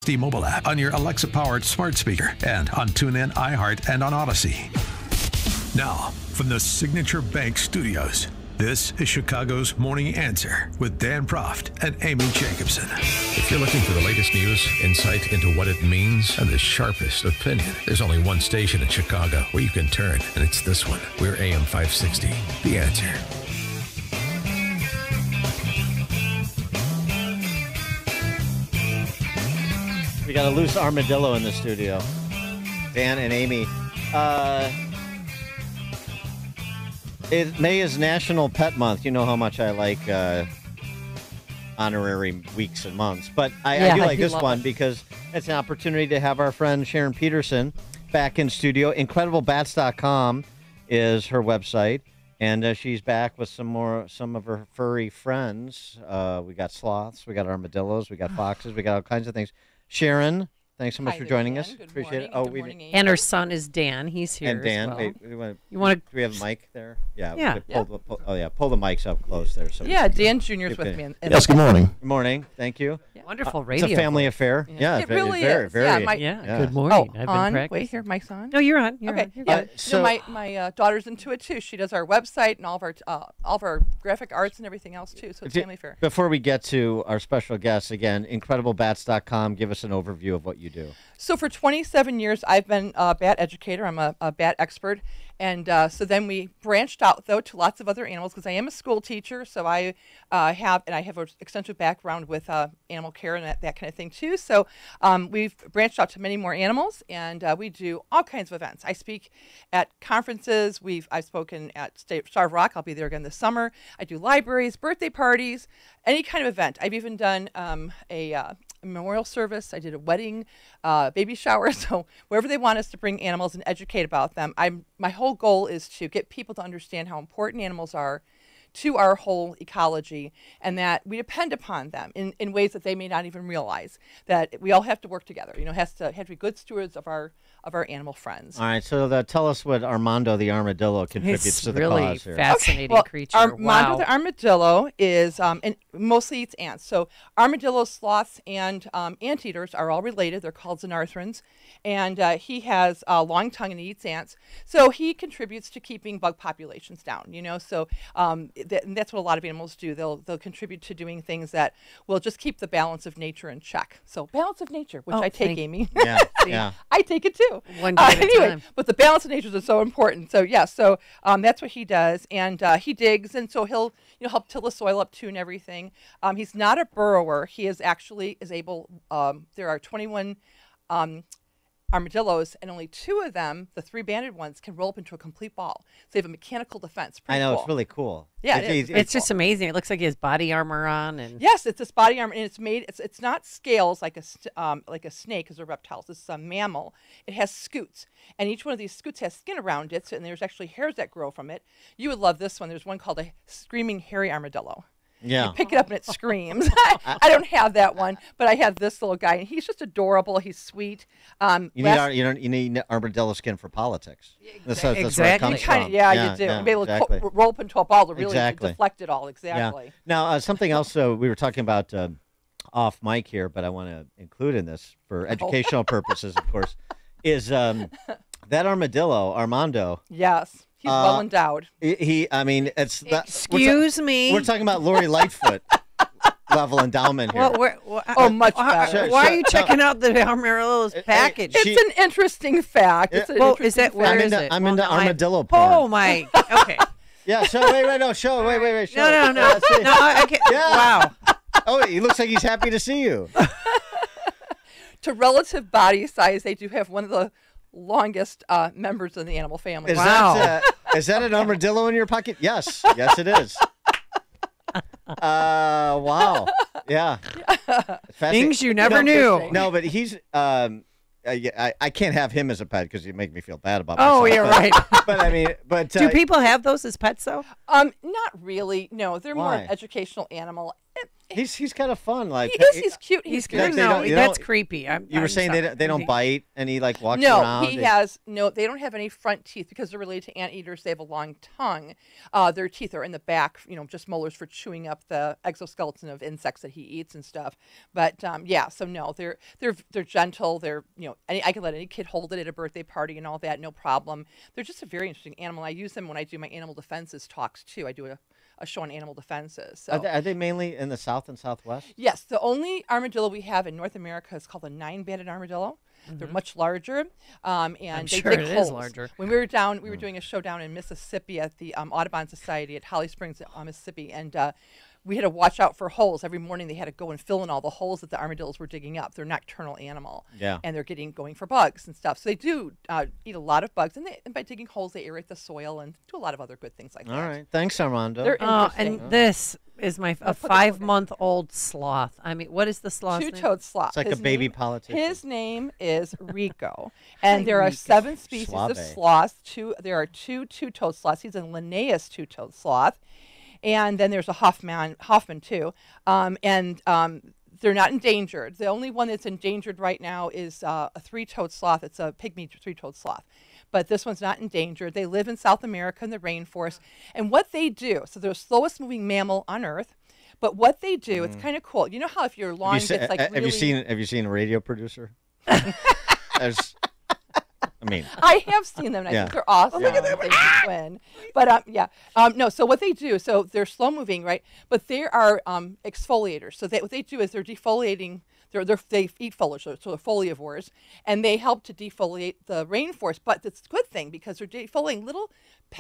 560 mobile app, on your Alexa-powered smart speaker, and on TuneIn, iHeart, and on Odyssey. Now, from the Signature Bank Studios, this is Chicago's Morning Answer with Dan Proft and Amy Jacobson. If you're looking for the latest news, insight into what it means, and the sharpest opinion, there's only one station in Chicago where you can turn, and it's this one. We're AM 560, The Answer. We got a loose armadillo in the studio. Dan and Amy. May is National Pet Month. You know how much I like honorary weeks and months. But I do like this one because it's an opportunity to have our friend Sharon Peterson back in studio. IncredibleBats.com is her website. And she's back with some of her furry friends. We got sloths, we got armadillos, we got foxes, we got all kinds of things. Sharon, thanks so much for joining us. Good Appreciate morning. it. Good morning, And her son is Dan. He's here. And Dan, as well. wait, you want do we have a mic there? Yeah. Yeah. Pull the mics up close there. So Dan Jr.'s with me. Yes, good morning. Good morning. Thank you. Yeah. Wonderful radio. It's a family affair. Yeah, it really very, is. Very, Good morning. I've been on. practicing. Wait, here, mic's on. No, you're on. You're Okay. on. You're Yeah. good. So my daughter's into it too. She does our website and all of our graphic arts and everything else too. So it's family fair. Before we get to our special guests, again, IncredibleBats.com. Give us an overview of what you do. So for 27 years, I've been a bat educator. I'm a bat expert. And so then we branched out, though, to lots of other animals because I am a school teacher. So I have an extensive background with animal care and that kind of thing, too. So we've branched out to many more animals, and we do all kinds of events. I speak at conferences. I've spoken at Star of Rock. I'll be there again this summer. I do libraries, birthday parties, any kind of event. I've even done a memorial service. I did a wedding, baby shower. So wherever they want us to bring animals and educate about them, my whole goal is to get people to understand how important animals are to our whole ecology and that we depend upon them in ways that they may not even realize, that we all have to work together. Have to be good stewards of our animal friends. All right, so tell us what Armando the armadillo contributes He's to the really cause here. fascinating creature. Armando Wow. the armadillo is and mostly eats ants. So armadillos, sloths, and anteaters are all related. They're called xenarthrans, and he has a long tongue and he eats ants. So he contributes to keeping bug populations down. So and that's what a lot of animals do. They'll contribute to doing things that will just keep the balance of nature in check. So balance of nature, which I take, Amy. Yeah, See, yeah. I take it too. One day at a anyway, time. but the balance of nature is so important. So yeah, that's what he does, and he digs, and so he'll help till the soil up too and everything. He's not a burrower. He is able. There are 21 armadillos, and only 2 of them, the 3 banded ones, can roll up into a complete ball. So they have a mechanical defense. I know, cool. it's really cool. Yeah, It's just amazing. It looks like he has body armor on, and Yes, it's this body armor, and it's made. It's not scales like a snake, as a reptile. This is a mammal. It has scutes, and each one of these scutes has skin around it, and there's actually hairs that grow from it. You would love this one. There's one called a screaming hairy armadillo. Yeah. You pick it up and it screams. I don't have that one, but I have this little guy, and he's just adorable. He's sweet. You need armadillo skin for politics. That's where it Exactly. comes from. You do. Yeah, Be able exactly. to roll up into a ball to really Exactly. deflect it all. Exactly. Yeah. Now, something else we were talking about off mic here, but I want to include in this for educational purposes, of course, is that armadillo, Armando. Yes. He's well endowed. excuse me. We're talking about Lori Lightfoot level endowment here. Much better. Why are you checking out the Armadillo's package? It's an interesting fact. It's an interesting where fact. is it? I'm into armadillo porn. Oh my. Okay. Yeah. Show. Wait. Show. Wait. Show. No. No, I can't. Yeah. Wow. Oh, he looks like he's happy to see you. To relative body size, they do have one of the longest members of the animal family. Is that an armadillo in your pocket? Yes, it is. Wow. Yeah. Things you never knew. No, but he's. I can't have him as a pet because you make me feel bad about myself. Oh, you're right. But do people have those as pets though? Not really. No, they're more Why? an educational animal. He's kind of fun. Like he is. He's cute. He's good. good. No, that's creepy. You were saying they don't bite, and he like walks no, around. He has no. They don't have any front teeth because they're related to anteaters. They have a long tongue. Their teeth are in the back. Just molars for chewing up the exoskeleton of insects that he eats and stuff. But yeah, so no, they're gentle. They're I can let any kid hold it at a birthday party and all that, no problem. They're just a very interesting animal. I use them when I do my animal defenses talks too. I do a show on animal defenses. So. Are they mainly in the South and Southwest? Yes, the only armadillo we have in North America is called a 9-banded armadillo. They're much larger, and I'm they sure dig it holes. is larger. When we were down, we were doing a show down in Mississippi at the Audubon Society at Holly Springs, Mississippi, and we had to watch out for holes. Every morning they had to go and fill in all the holes that the armadillos were digging up. They're a nocturnal animal, and they're going for bugs and stuff. So they do eat a lot of bugs, and by digging holes, they aerate the soil and do a lot of other good things like that. All right, thanks, Armando. They're interesting. And this is a 5-month-old sloth. I mean, what is the sloth? Two-toed sloth. It's like a baby politician. His name is Rico, and there are 7 species of sloths. There are two two-toed sloths. He's a Linnaeus two-toed sloth. And then there's a Hoffman too, and they're not endangered. The only one that's endangered right now is a 3-toed sloth. It's a pygmy 3-toed sloth, but this one's not endangered. They live in South America in the rainforest, and what they do, so they're the slowest moving mammal on Earth. But what they do, it's kind of cool. You know how if your lawn gets like have really... Have you seen a radio producer? I have seen them, and I think they're awesome. Look at them. Twin. But no. So what they do, so they're slow moving, right? But they are exfoliators. So what they do is they're defoliating. They eat foliage, so they're foliivores, and they help to defoliate the rainforest. But it's a good thing because they're defoliating little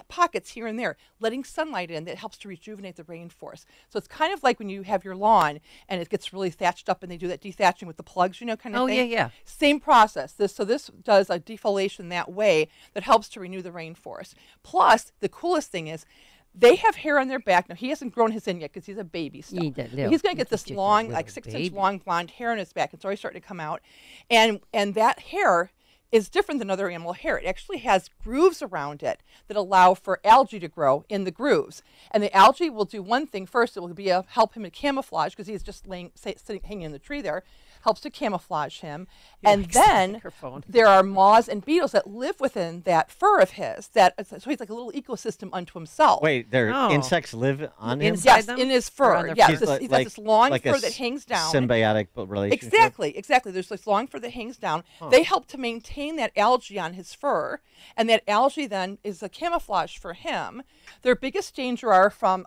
pockets here and there, letting sunlight in that helps to rejuvenate the rainforest. So it's kind of like when you have your lawn and it gets really thatched up and they do that dethatching with the plugs, kind of thing. Oh, yeah. Same process. This does a defoliation that way that helps to renew the rainforest. Plus, the coolest thing is they have hair on their back. Now, he hasn't grown his in yet because he's a baby still. He's going to get this long, like 6-inch long blonde hair on his back. It's already starting to come out. And that hair is different than other animal hair. It actually has grooves around it that allow for algae to grow in the grooves. And the algae will do one thing first. It will be help him to camouflage because he's just sitting, hanging in the tree there. Helps to camouflage him. And then there are moths and beetles that live within that fur of his. So he's like a little ecosystem unto himself. Wait, insects live on him? Yes, in his fur. Yes, he's got this long like fur that hangs down. Symbiotic relationship. Exactly. There's this long fur that hangs down. They help to maintain that algae on his fur, and that algae then is a camouflage for him. Their biggest danger are from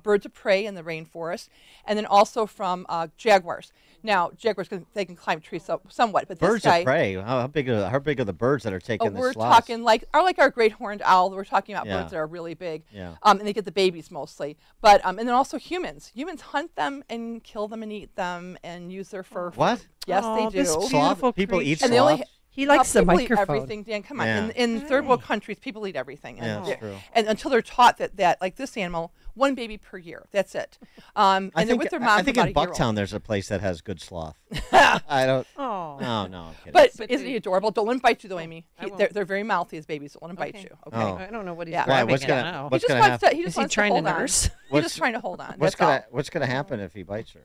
birds of prey in the rainforest, and then also from jaguars. Now, jaguars they can climb trees somewhat, but birds of prey. How big are the birds that are taking the sloths? We're talking like our great horned owl. We're talking about birds that are really big. Yeah. And they get the babies mostly. But and then also humans. Humans hunt them and kill them and eat them and use their fur. What? Yes, they do. Sloth? People eat and sloths? He likes the microphone. Eat everything, Dan. Come on. In third world countries, people eat everything. Yeah, that's true. And until they're taught that like this animal, 1 baby per year. That's it. And they're with their mom. I think in Bucktown there's a place that has good sloth. I don't. Oh. No, I'm kidding. But isn't he adorable? Don't let him bite you though, Amy. They're very mouthy as babies. Don't let him bite you. Okay. Oh. I don't know what he's grabbing now. What's going to happen? He just wants to hold on. He's just trying to hold on. What's going to happen if he bites her?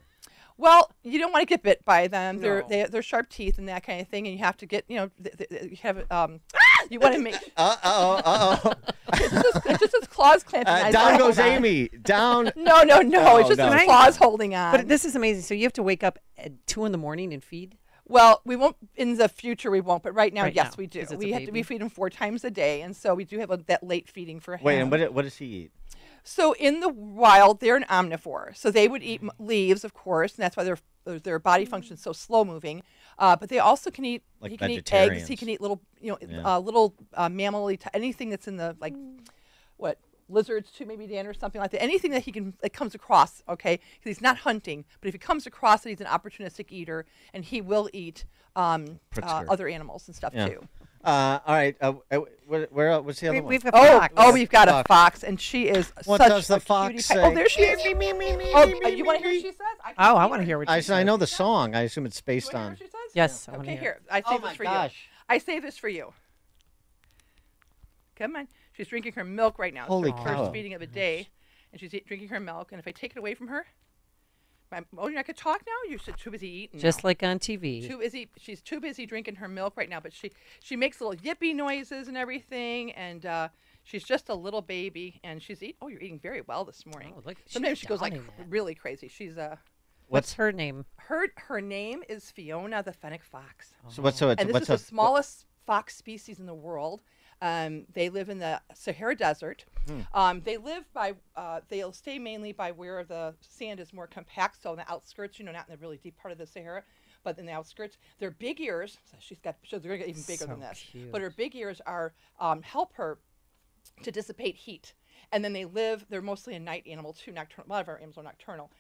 Well, you don't want to get bit by them. They're sharp teeth and that kind of thing, and you have to get you have you want to make. It's just his claws clamping. Down goes Amy. Down. No. It's just his claws holding on. But this is amazing. So you have to wake up at 2 a.m. and feed. Well, we won't in the future. We won't, but right now, yes, now, we do. We feed him 4 times a day, and so we do have that late feeding for him. Wait, and what does he eat? So in the wild, they're an omnivore. So they would eat leaves, of course, and that's why their body function is so slow moving. But they also can eat. He can eat eggs. He can eat little, little mammal, anything that's in the lizards too, maybe, Dan, or something like that. Anything that comes across. Okay, because he's not hunting, but if he comes across it, he's an opportunistic eater, and he will eat other animals and stuff too. All right. What's the other one? We've got fox. We've got a fox, and she is what such does the a fox cutie say? pie. Oh, there she is. You want to hear what she says? I want to hear what she says. I know the song. I assume it's based on. What she says? Yes. Okay, here. I saved this for you. I saved this for you. Come on. She's drinking her milk right now. Holy it's her cow. first feeding of the day, and she's drinking her milk. And if I take it away from her, Oh, you're not gonna talk now? You're too busy eating. Just now. like on TV. Too busy. She's too busy drinking her milk right now. But she makes little yippee noises and everything, and she's just a little baby, and she's eating. Oh, you're eating very well this morning. Oh, look, Sometimes she's she goes like downing that. really crazy. She's What's her name? her name is Fiona the fennec fox. So what's so? And this is the smallest fox species in the world. They live in the Sahara Desert. They live by, they'll stay mainly by where the sand is more compact, so in the outskirts, not in the really deep part of the Sahara, but in the outskirts. Their big ears, so they're going to get even bigger than this, cute. but her big ears are, help her to dissipate heat. And then they're mostly a night animal too, nocturnal. A lot of our animals are nocturnal.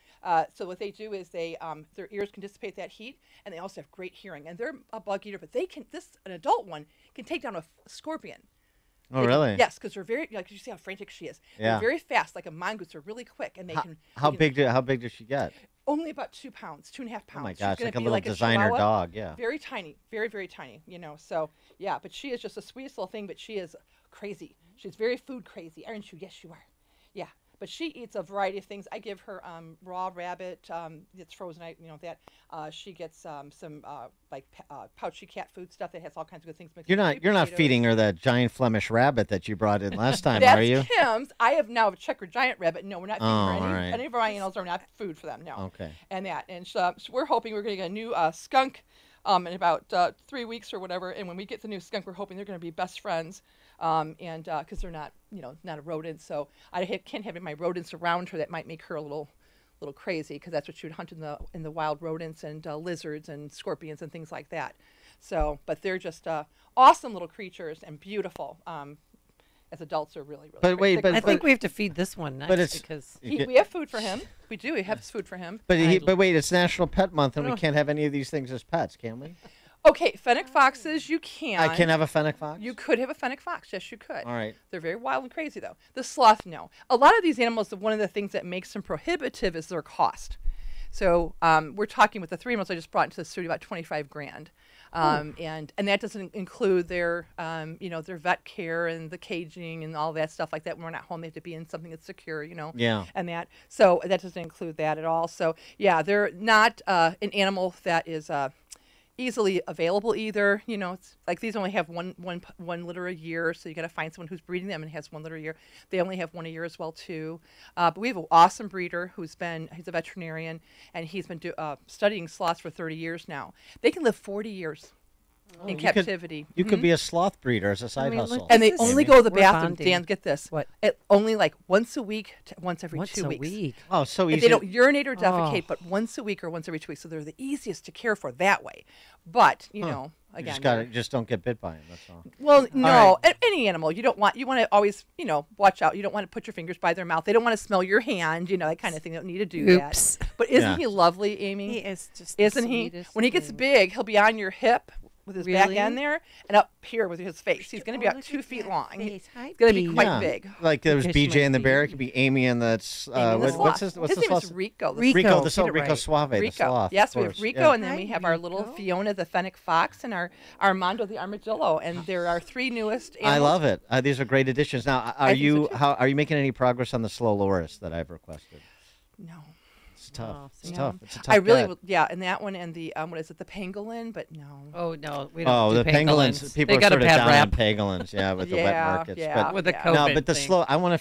So what they do is their ears can dissipate that heat, and they also have great hearing. And they're a bug eater, but an adult one can take down a scorpion. Oh, really? Yes, because they're very, like you see how frantic she is. Yeah. They're very fast, like a mongoose. They're really quick, and How big does she get? Only about 2 pounds, 2.5 pounds. Oh my She's gosh, gonna like a be little designer Chihuahua. dog. Yeah. Very tiny, very, very tiny, So, yeah, but she is just the sweetest little thing, but she is crazy. She's very food crazy, aren't you? Yes, you are. Yeah, but she eats a variety of things. I give her raw rabbit that's frozen. She gets some pouchy cat food stuff that has all kinds of good things. You're not feeding her that giant Flemish rabbit that you brought in last time, That's are you? Kim's. I have now a checker giant rabbit. No, we're not feeding her all right. any of our animals are not food for them. No. Okay. And so we're hoping we're going to get a new skunk in about 3 weeks or whatever. And when we get the new skunk, we're hoping they're going to be best friends. And because they're not, not a rodent, so I can't have my rodents around her. That might make her a little crazy, because that's what she would hunt in the wild, rodents and lizards and scorpions and things like that. So, but they're just awesome little creatures and beautiful. As adults are really, really. But wait, I think we have to feed this one next because we have food for him. We do. We have food for him. But wait, it's National Pet Month, and we can't have any of these things as pets, can we? Okay, fennec foxes, you can. I can have a fennec fox? You could have a fennec fox. Yes, you could. All right. They're very wild and crazy, though. The sloth, no. A lot of these animals, one of the things that makes them prohibitive is their cost. So we're talking with the 3 animals I just brought into the studio about $25,000. And that doesn't include their, their vet care and the caging and all that stuff like that. When we're not home, they have to be in something that's secure, Yeah. And that. So that doesn't include that at all. So, yeah, they're not an animal that is easily available either. It's like these only have one litter a year, so you got to find someone who's breeding them and has 1 litter a year. They only have 1 a year as well too. But we have an awesome breeder he's a veterinarian, and he's been studying sloths for 30 years now. They can live 40 years in captivity. You could be a sloth breeder as a side hustle. And they only go to the bathroom. bonding. Dan, get this. What? Only like once a week, once every once 2 a weeks. week. Oh, so If easy. they don't urinate or defecate, but once a week or once every 2 weeks. So they're the easiest to care for that way. But, again. Just don't get bit by them, that's all. Well, no, All right. any animal you want to always, watch out. You don't want to put your fingers by their mouth. They don't want to smell your hand, that kind of thing. They don't need to do Oops. that. But isn't he lovely, Amy? He is just Isn't he? When he gets big, he'll be on your hip with his back Really? end there and up here with his face. He's going to be about 2 feet long. He's Hi, going to be Bee. quite big. Like there was Kiss BJ my and the bear. It feet. could be Amy and the Amy the what's sloth. his His name sloth? is Rico. Rico. The Get it Rico right. Suave, the Rico. sloth. Yes, of we have course, Rico, yeah. and then we have our little Fiona the fennec fox and our Armando the armadillo, and they're our 3 newest animals. I love it. These are great additions. Now, are think so, you too. are you making any progress on the slow loris that I've requested? No. It's tough. No, It's no. tough. It's a tough I really bet. will, yeah, and that one and the what is it, the pangolin? But no. Oh no, we don't. Oh, do the pangolins. People they are got sort a of bad down rap on pangolins, yeah, with the wet Yeah, markets. yeah. But with the Yeah. COVID no, but the thing. slow. I want to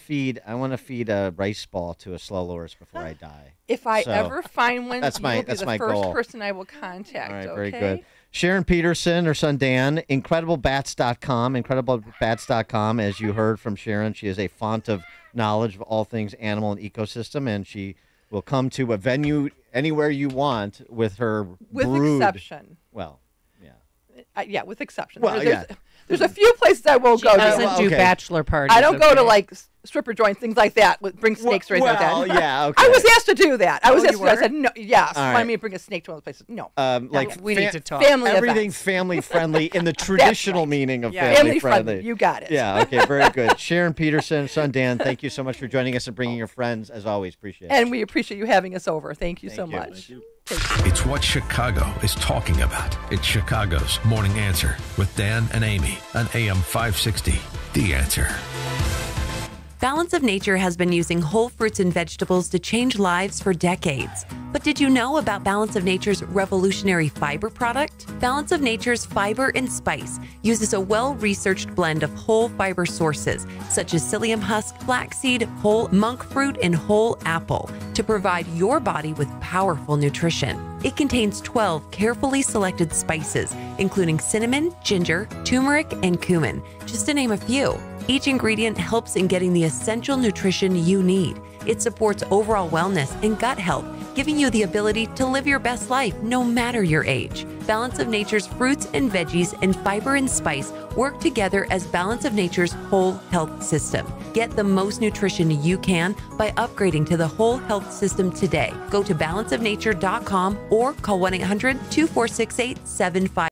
feed a rice ball to a slow loris before I die. If I So, ever find one, that's you my- will be that's the my first goal. person I will contact. All right, okay? very good. Sharon Peterson, her son Dan, incrediblebats.com, as you heard from Sharon. She is a font of knowledge of all things animal and ecosystem, and she will come to a venue anywhere you want with her With brood. exception. Well, yeah. Yeah, with exception. Well, There's a few places I won't She go doesn't to. well, do okay. bachelor parties. I don't go to okay? like stripper joints, things like that. Bring snakes or anything like well, that. yeah, okay. I was asked to do that. I was Oh, asked you to do that. I were? said no. Yes, All wanted right. me to bring a snake to one of the places. No. Like we need to talk. Family everything events. family friendly in the traditional right. meaning of Yeah. family Family-friendly. You got it. Yeah, okay, very good. Sharon Peterson, son Dan, thank you so much for joining us and bringing your friends, as always. Appreciate it. And we appreciate you having us over. Thank you so Thank you. much. Thank you. It's what Chicago is talking about. It's Chicago's Morning Answer with Dan and Amy on AM 560. The Answer. Balance of Nature has been using whole fruits and vegetables to change lives for decades. But did you know about Balance of Nature's revolutionary fiber product? Balance of Nature's Fiber and Spice uses a well-researched blend of whole fiber sources, such as psyllium husk, flaxseed, whole monk fruit, and whole apple, to provide your body with powerful nutrition. It contains 12 carefully selected spices, including cinnamon, ginger, turmeric, and cumin, just to name a few. Each ingredient helps in getting the essential nutrition you need. It supports overall wellness and gut health, giving you the ability to live your best life no matter your age. Balance of Nature's fruits and veggies and fiber and spice work together as Balance of Nature's whole health system. Get the most nutrition you can by upgrading to the whole health system today. Go to balanceofnature.com or call 1-800-2468-75.